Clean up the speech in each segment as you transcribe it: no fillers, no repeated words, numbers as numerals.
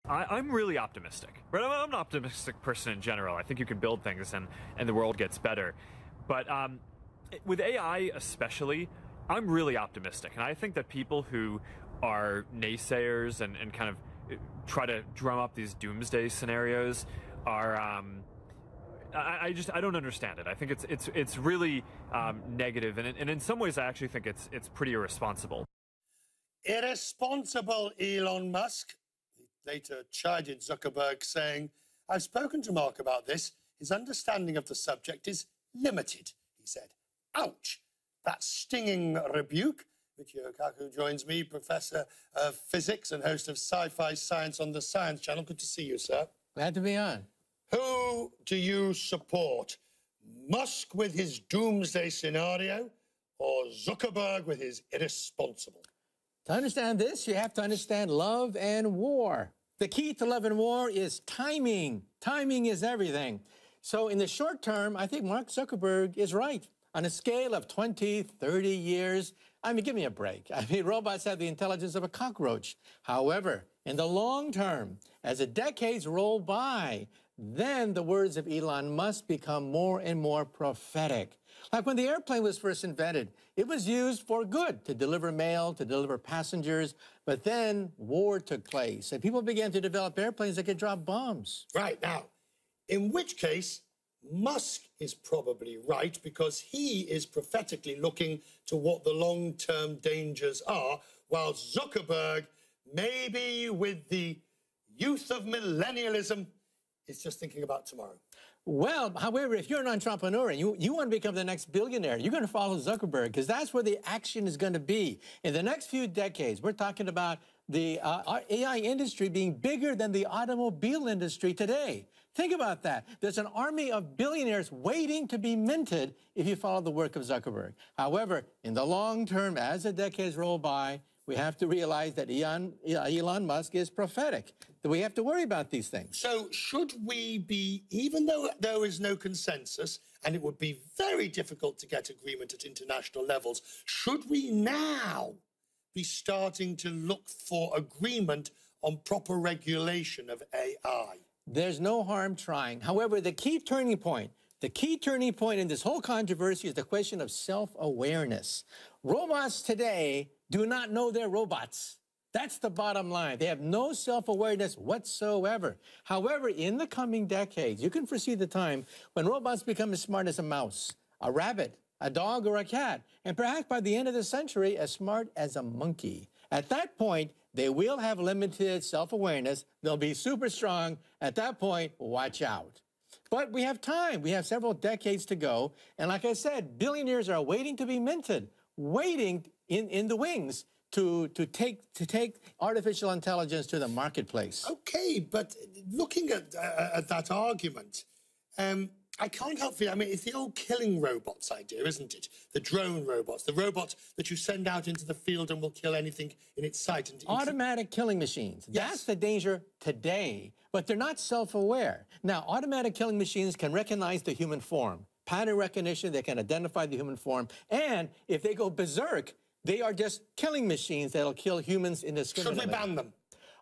I'm really optimistic. Right? I'm an optimistic person in general. I think you can build things and the world gets better. But with AI especially, I'm really optimistic. And I think that people who are naysayers and kind of try to drum up these doomsday scenarios are I don't understand it. I think it's really negative, and in some ways I actually think it's pretty irresponsible. Irresponsible, Elon Musk. He later chided Zuckerberg, saying, "I've spoken to Mark about this. His understanding of the subject is limited," he said. Ouch! That stinging rebuke. Michio Kaku joins me, Professor of Physics and host of Sci-Fi Science on the Science Channel. Good to see you, sir. Glad to be on. Who do you support? Musk with his doomsday scenario or Zuckerberg with his irresponsible? To understand this, you have to understand love and war. The key to love and war is timing. Timing is everything. So in the short term, I think Mark Zuckerberg is right. On a scale of 20, 30 years, I mean, give me a break. I mean, robots have the intelligence of a cockroach. However, in the long term, as the decades roll by, then the words of Elon Musk become more and more prophetic. Like when the airplane was first invented, it was used for good, to deliver mail, to deliver passengers. But then war took place, and people began to develop airplanes that could drop bombs. Right. Now, in which case, Musk is probably right because he is prophetically looking to what the long-term dangers are, while Zuckerberg, maybe with the youth of millennialism, is just thinking about tomorrow. Well, however, if you're an entrepreneur and you want to become the next billionaire, you're going to follow Zuckerberg because that's where the action is going to be. In the next few decades, we're talking about the AI industry being bigger than the automobile industry today. Think about that. There's an army of billionaires waiting to be minted if you follow the work of Zuckerberg. However, in the long term, as the decades roll by, we have to realize that Elon Musk is prophetic, that we have to worry about these things. So should we be, even though there is no consensus, and it would be very difficult to get agreement at international levels, should we now be starting to look for agreement on proper regulation of AI? There's no harm trying. However, the key turning point in this whole controversy is the question of self-awareness. Robots today do not know they're robots. That's the bottom line. They have no self-awareness whatsoever. However, in the coming decades, you can foresee the time when robots become as smart as a mouse, a rabbit, a dog, or a cat, and perhaps by the end of the century, as smart as a monkey. At that point, they will have limited self-awareness. They'll be super strong. At that point, watch out. But we have time. We have several decades to go. And like I said, billionaires are waiting to be minted, waiting in the wings to take artificial intelligence to the marketplace. Okay, but looking at that argument, I can't help feeling, I mean, it's the old killing robots idea, isn't it? The drone robots, the robots that you send out into the field and will kill anything in its sight. And automatic killing machines. Yes. That's the danger today, but they're not self-aware. Now, automatic killing machines can recognize the human form. Pattern recognition, they can identify the human form. And if they go berserk, they are just killing machines that'll kill humans indiscriminately. Should we ban them?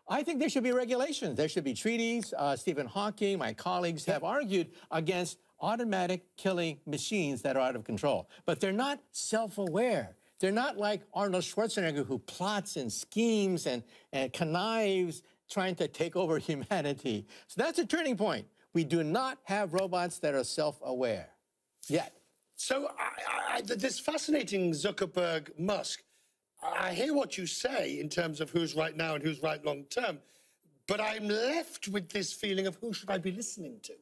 I think there should be regulations. There should be treaties. Stephen Hawking, my colleagues, have argued against automatic killing machines that are out of control. But they're not self-aware. They're not like Arnold Schwarzenegger, who plots and schemes and connives trying to take over humanity. So that's a turning point. We do not have robots that are self-aware yet. So this fascinating Zuckerberg-Musk, I hear what you say in terms of who's right now and who's right long term, but I'm left with this feeling of who should I be listening to?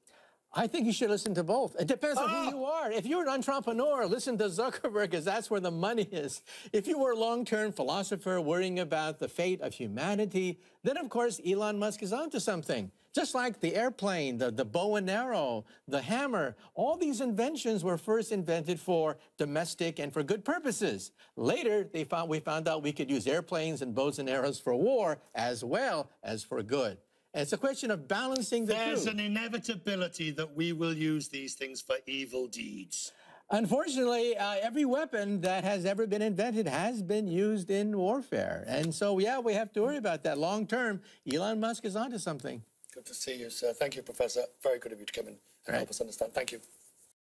I think you should listen to both. It depends on who you are. If you're an entrepreneur, listen to Zuckerberg, because that's where the money is. If you were a long-term philosopher worrying about the fate of humanity, then, of course, Elon Musk is onto something. Just like the airplane, the bow and arrow, the hammer, all these inventions were first invented for domestic and for good purposes. Later, we found out we could use airplanes and bows and arrows for war as well as for good. And it's a question of balancing the two. There's an inevitability that we will use these things for evil deeds. Unfortunately, every weapon that has ever been invented has been used in warfare. And so, yeah, we have to worry about that. Long term, Elon Musk is onto something. Good to see you, sir. Thank you, Professor. Very good of you to come in and help us understand. Thank you.